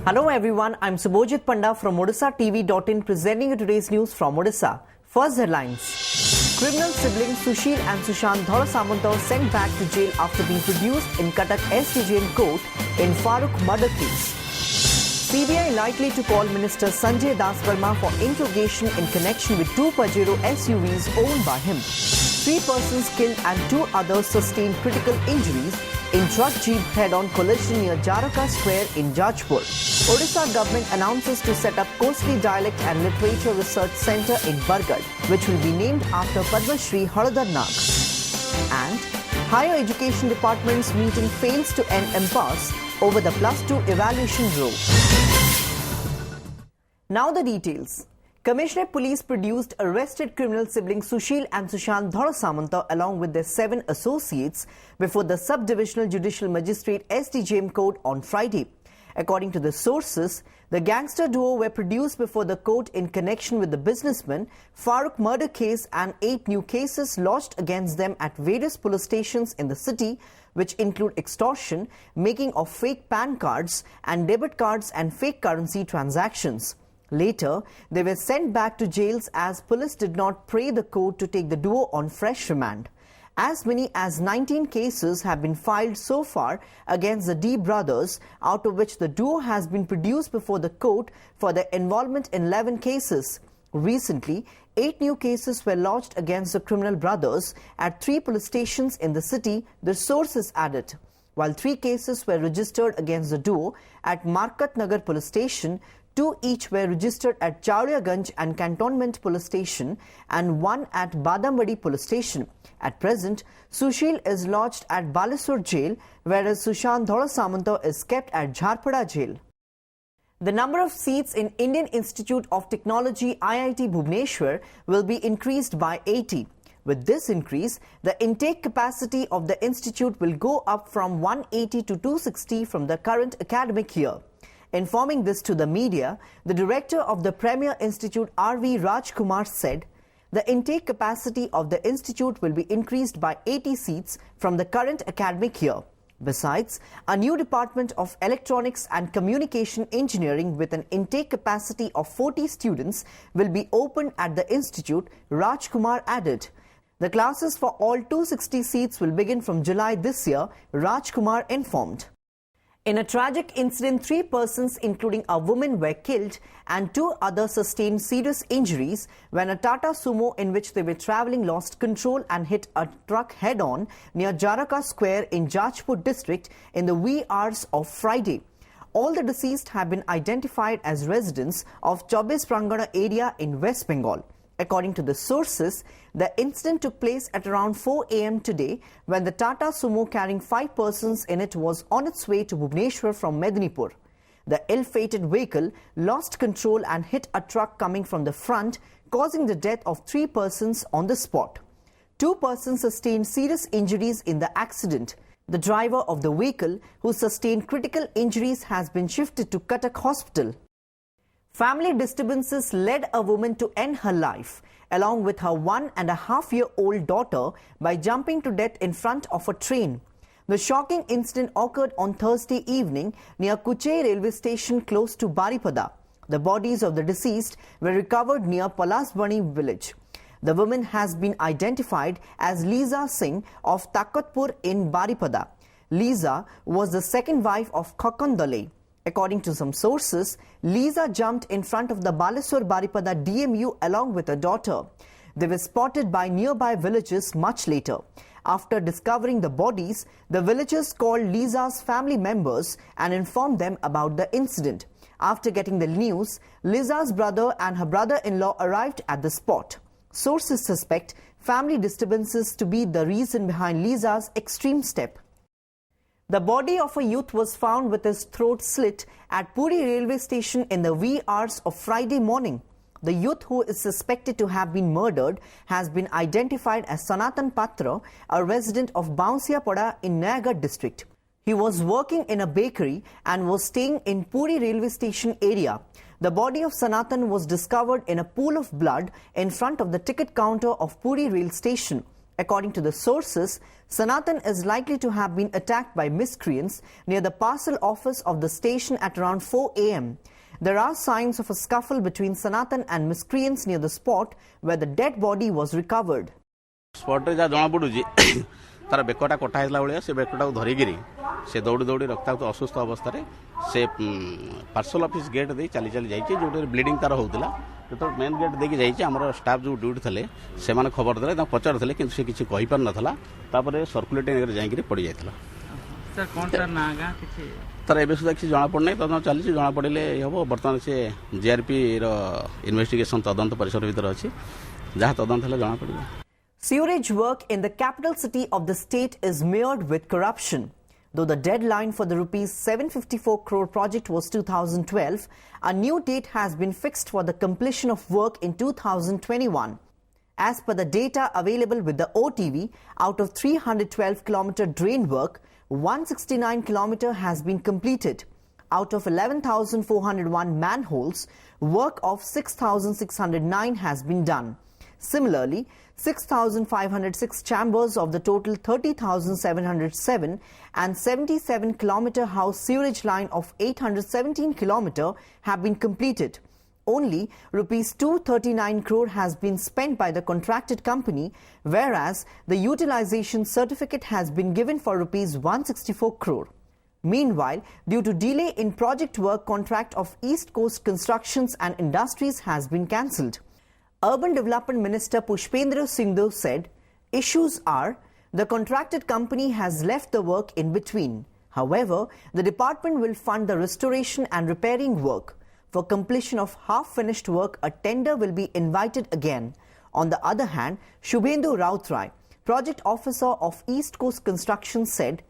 Hello everyone, I'm Subhojit Panda from Odishatv.in presenting you today's news from Odisha. First headlines. Criminal siblings Sushil and Sushant Dholasamanta sent back to jail after being produced in Cuttack SDJM court in Farooq murder case. CBI likely to call Minister Sanjay Das Verma for interrogation in connection with two Pajero SUVs owned by him. 3 persons killed and 2 others sustained critical injuries in truck jeep head-on collision near Jaraka Square in Jajpur. Odisha government announces to set up Coastly Dialect and Literature Research Centre in Bargarh, which will be named after Padma Shri Haladar Nag. And Higher Education Department's meeting fails to end impasse over the +2 evaluation row. Now the details. Commissioner Police produced arrested criminal siblings Sushil and Sushant Dholasamanta along with their 7 associates before the Sub-Divisional Judicial Magistrate SDJM court on Friday. According to the sources, the gangster duo were produced before the court in connection with the businessman Farooq murder case and 8 new cases lodged against them at various police stations in the city, which include extortion, making of fake PAN cards and debit cards and fake currency transactions. Later, they were sent back to jails as police did not pray the court to take the duo on fresh remand. As many as 19 cases have been filed so far against the D brothers, out of which the duo has been produced before the court for their involvement in 11 cases. Recently, 8 new cases were lodged against the criminal brothers at 3 police stations in the city, the sources added. While 3 cases were registered against the duo at Markat Nagar police station, 2 each were registered at Chowriaganj and Cantonment Police Station and 1 at Badamwadi Police Station. At present, Sushil is lodged at Balesur Jail, whereas Sushant Dholasamanta is kept at Jharpada Jail. The number of seats in Indian Institute of Technology IIT Bhubaneswar will be increased by 80. With this increase, the intake capacity of the institute will go up from 180 to 260 from the current academic year. Informing this to the media, the director of the Premier Institute R.V. Rajkumar said, the intake capacity of the institute will be increased by 80 seats from the current academic year. Besides, a new department of Electronics and Communication Engineering with an intake capacity of 40 students will be opened at the institute, Rajkumar added. The classes for all 260 seats will begin from July this year, Rajkumar informed. In a tragic incident, 3 persons, including a woman, were killed and 2 others sustained serious injuries when a Tata Sumo in which they were travelling lost control and hit a truck head-on near Jaraka Square in Jajpur district in the wee hours of Friday. All the deceased have been identified as residents of Chobis Prangana area in West Bengal. According to the sources, the incident took place at around 4 a.m. today when the Tata Sumo carrying 5 persons in it was on its way to Bhubaneswar from Medinipur. The ill-fated vehicle lost control and hit a truck coming from the front, causing the death of 3 persons on the spot. 2 persons sustained serious injuries in the accident. The driver of the vehicle, who sustained critical injuries, has been shifted to Cuttack Hospital. Family disturbances led a woman to end her life, along with her 1.5-year-old daughter, by jumping to death in front of a train. The shocking incident occurred on Thursday evening near Kuchai railway station close to Baripada. The bodies of the deceased were recovered near Palasbani village. The woman has been identified as Lisa Singh of Takatpur in Baripada. Lisa was the second wife of Khokon Dale. According to some sources, Lisa jumped in front of the Balesur Baripada DMU along with her daughter. They were spotted by nearby villagers much later. After discovering the bodies, the villagers called Lisa's family members and informed them about the incident. After getting the news, Lisa's brother and her brother-in-law arrived at the spot. Sources suspect family disturbances to be the reason behind Lisa's extreme step. The body of a youth was found with his throat slit at Puri railway station in the wee hours of Friday morning. The youth, who is suspected to have been murdered, has been identified as Sanatan Patra, a resident of Bounsiapada in Nayagarh district. He was working in a bakery and was staying in Puri railway station area. The body of Sanatan was discovered in a pool of blood in front of the ticket counter of Puri rail station. According to the sources, Sanatan is likely to have been attacked by miscreants near the parcel office of the station at around 4 a.m. There are signs of a scuffle between Sanatan and miscreants near the spot where the dead body was recovered. Spot is jana poduji तार बेकटा कटा हैला बलिया से बेकटा धरी गिरी से दौड़ी दौड़ी रखता तो असुस्थ अवस्था रे से पार्सल ऑफिस गेट दे चली चली जाइए जो ब्लीडिंग तार होउतला तो मेन गेट देके जाइए हमर स्टाफ जो ड्यूटी थले से माने खबर देले पचार थले किंतु से किछि कहि पार नथला तापर सर्कुलेटिंग रे जाई पड़ी जाइतला सर कोन सर नागा किछि तार एबे सुदा किछि जाना पड़नै तदन चली जाना पड़िले हबो वर्तमान से जीआरपी रो इन्वेस्टिगेशन तदंत परिसर भीतर अछि जहा तदंत हले जाना पड़िबो. Sewerage work in the capital city of the state is mired with corruption. Though the deadline for the rupees 754 crore project was 2012, a new date has been fixed for the completion of work in 2021. As per the data available with the OTV, out of 312 km drain work, 169 km has been completed. Out of 11,401 manholes, work of 6,609 has been done. Similarly, 6,506 chambers of the total 30,707 and 77 km house sewerage line of 817 km have been completed. Only rupees 239 crore has been spent by the contracted company, whereas the utilization certificate has been given for rupees 164 crore. Meanwhile, due to delay in project work, contract of East Coast Constructions and Industries has been cancelled. Urban Development Minister Pushpendra Singh said, issues are the contracted company has left the work in between. However, the department will fund the restoration and repairing work. For completion of half-finished work, a tender will be invited again. On the other hand, Shubhendu Rautrai, project officer of East Coast Construction, said,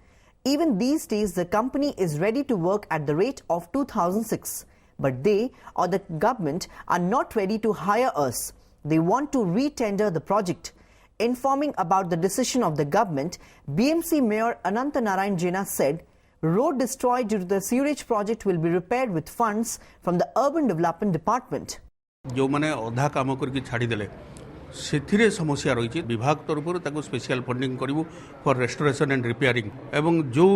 even these days the company is ready to work at the rate of 2006. But they or the government are not ready to hire us. They want to re-tender the project. Informing about the decision of the government, BMC Mayor Ananta Narayan Jena said, road destroyed due to the sewerage project will be repaired with funds from the Urban Development Department. जो मैंने अधा काम करके छाड़ी देले से समस्या रही विभाग तरफ स्पेशल फंडिंग करूँ फॉर रेस्टोरेशन एंड रिपेयरिंग एवं जो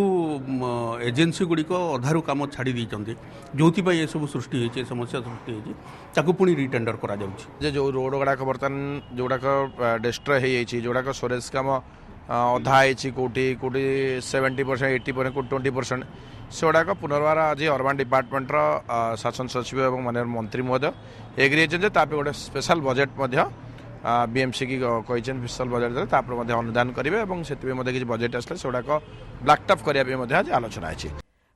एजेंसी गुड़िक अधारू काम छाड़ी देते जो ये सब सृष्टि होती समस्या सृष्टि होती पुणी रिटेंडर करा जो रोड गुड़ाक बर्तमान जोड़ाक डिस्ट्रय जोड़ाक सोरेज काम अधा कौटी कौटी 70% 80% कौटी 20% से गुड़ाक पुनर्वार आज अर्बन डिपार्टमेंटर शासन सचिव और माननीय मंत्री महोदय एग्री होते गोटे स्पेशल बजेट बीएमसी की कही स्पेशल बजेट अनुदान करेंगे किसी बजेट आसले से गुड़ाक ब्लैकटअप करने आलोचना है.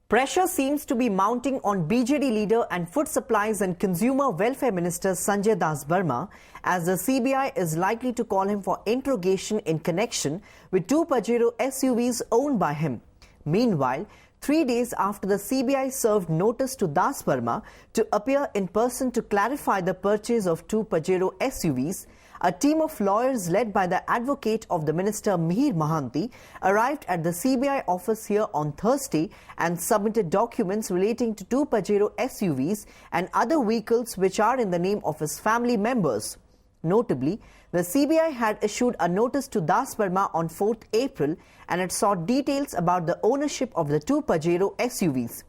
Pressure seems to be mounting on BJD leader and Food Supplies and Consumer Welfare Minister Sanjay Das Burma as the CBI is likely to call him for interrogation in connection with two Pajero SUVs owned by him. Meanwhile, 3 days after the CBI served notice to Das Burma to appear in person to clarify the purchase of two Pajero SUVs, a team of lawyers led by the advocate of the minister Mihir Mahanti arrived at the CBI office here on Thursday and submitted documents relating to two Pajero SUVs and other vehicles which are in the name of his family members. Notably, the CBI had issued a notice to Das Burma on 4th April and it sought details about the ownership of the two Pajero SUVs.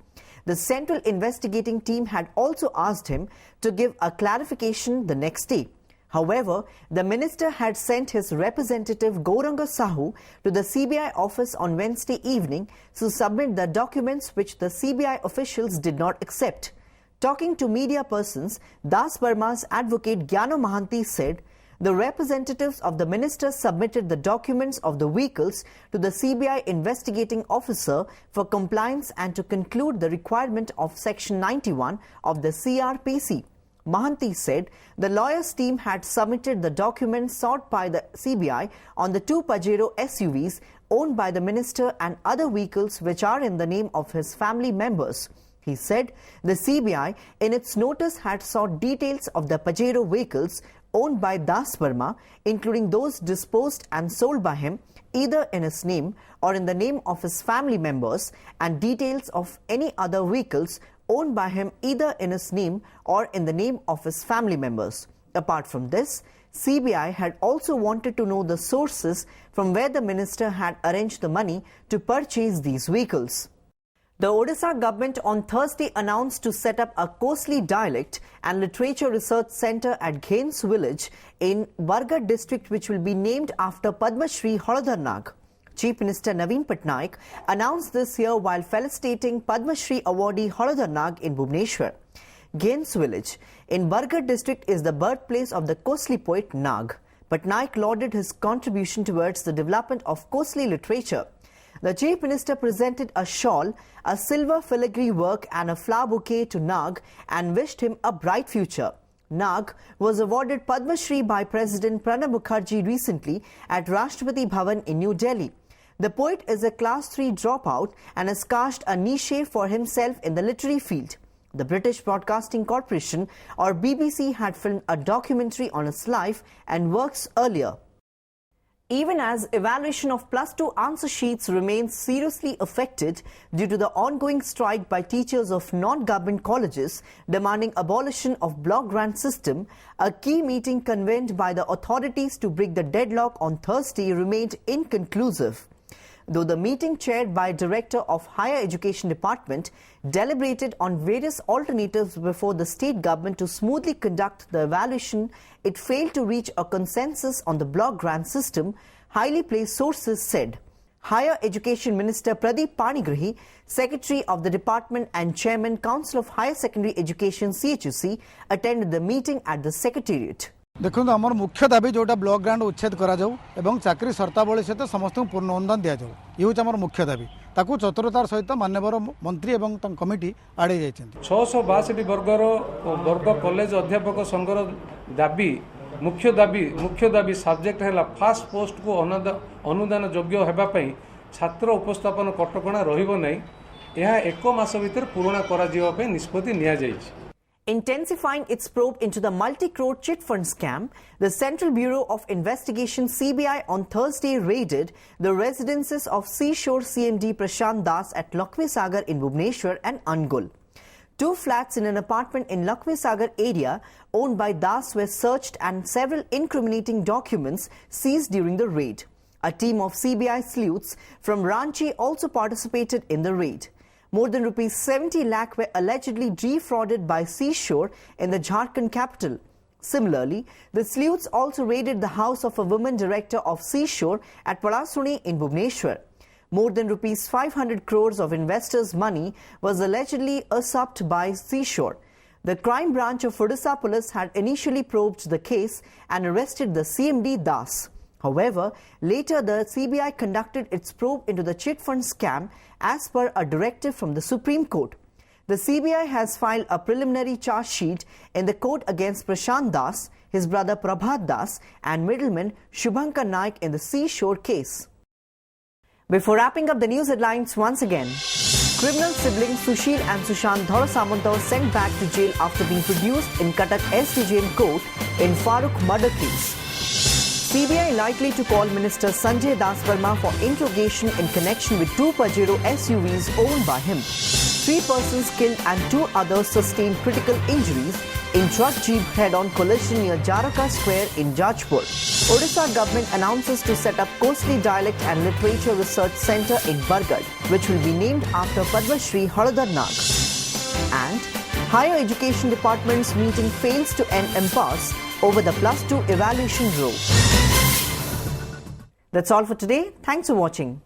The central investigating team had also asked him to give a clarification the next day. However, the minister had sent his representative Gauranga Sahu to the CBI office on Wednesday evening to submit the documents which the CBI officials did not accept. Talking to media persons, Das Burma's advocate Gyano Mahanti said, the representatives of the minister submitted the documents of the vehicles to the CBI investigating officer for compliance and to conclude the requirement of Section 91 of the CRPC. Mahanti said the lawyers' team had submitted the documents sought by the CBI on the two Pajero SUVs owned by the minister and other vehicles which are in the name of his family members. He said the CBI in its notice had sought details of the Pajero vehicles owned by Das Burma, including those disposed and sold by him either in his name or in the name of his family members, and details of any other vehicles owned by him either in his name or in the name of his family members. Apart from this, CBI had also wanted to know the sources from where the minister had arranged the money to purchase these vehicles. The Odisha government on Thursday announced to set up a Kosli Dialect and Literature Research Centre at Ghains village in Bargarh district, which will be named after Padma Shri Haladar Nag. Chief Minister Naveen Patnaik announced this year while felicitating Padma Shri awardee Haladar Nag in Bhubaneswar. Ghains village in Bargarh district is the birthplace of the Kosli poet Nag. Patnaik lauded his contribution towards the development of Kosli literature. The Chief Minister presented a shawl, a silver filigree work and a flower bouquet to Nag and wished him a bright future. Nag was awarded Padma Shri by President Pranab Mukherjee recently at Rashtrapati Bhavan in New Delhi. The poet is a Class 3 dropout and has cast a niche for himself in the literary field. The British Broadcasting Corporation or BBC had filmed a documentary on his life and works earlier. Even as evaluation of +2 answer sheets remains seriously affected due to the ongoing strike by teachers of non-government colleges demanding abolition of block grant system, a key meeting convened by the authorities to break the deadlock on Thursday remained inconclusive. Though the meeting chaired by Director of Higher Education Department deliberated on various alternatives before the state government to smoothly conduct the evaluation, it failed to reach a consensus on the block grant system, highly placed sources said. Higher Education Minister Pradeep Panigrahi, Secretary of the Department and Chairman Council of Higher Secondary Education CHUC, attended the meeting at the Secretariat. देखो आमर मुख्य दाबी जोटा block grant उच्छेद करा जाऊ एवं चाकरी शर्तावली सहित समस्त पूर्ण अनुदान दि जाऊ ये हूँ आमर मुख्य दाबी ताकू चतुरतार सहित माननीय मंत्री एवं कमिटी आड़े जाइछन्ति 662 वर्ग कॉलेज अध्यापक संघर दाबी मुख्य दाबी सब्जेक्ट है फास्ट पोस्ट को अनुदान योग्य हेबा पई छात्र उपस्थापन कटकणा रहिबो नै यह एक मास भीतर पूर्ण करा जिवा पे निष्पत्ति निया जाइछि. Intensifying its probe into the multi-crore chit fund scam, the Central Bureau of Investigation (CBI) on Thursday raided the residences of Seashore CMD Prashant Das at Lakshmi Sagar in Bhubaneswar and Angul. 2 flats in an apartment in Lakshmi Sagar area owned by Das were searched and several incriminating documents seized during the raid. A team of CBI sleuths from Ranchi also participated in the raid. More than rupees 70 lakh were allegedly defrauded by Seashore in the Jharkhand capital. Similarly, the sleuths also raided the house of a woman director of Seashore at Padasuni in Bhubaneswar. More than rupees 500 crores of investors' money was allegedly usurped by Seashore. The crime branch of Odisha police had initially probed the case and arrested the CMD Das. However, later the CBI conducted its probe into the chit fund scam as per a directive from the Supreme Court. The CBI has filed a preliminary charge sheet in the court against Prashant Das, his brother Prabhat Das and middleman Shubhankar Naik in the Seashore case. Before wrapping up the news headlines once again, criminal siblings Sushil and Sushant Dholasamanta sent back to jail after being produced in Cuttack SDJM court in Farooq murder case. CBI likely to call Minister Sanjay Das Verma for interrogation in connection with 2 Pajero SUVs owned by him. 3 persons killed and 2 others sustained critical injuries in truck jeep head-on collision near Jaraka Square in Jajpur. Odisha government announces to set up Kosli Dialect and Literature Research Centre in Bargarh, which will be named after Padma Shri Haladar Nag. And Higher Education Department's meeting fails to end impasse over the +2 evaluation row. That's all for today. Thanks for watching.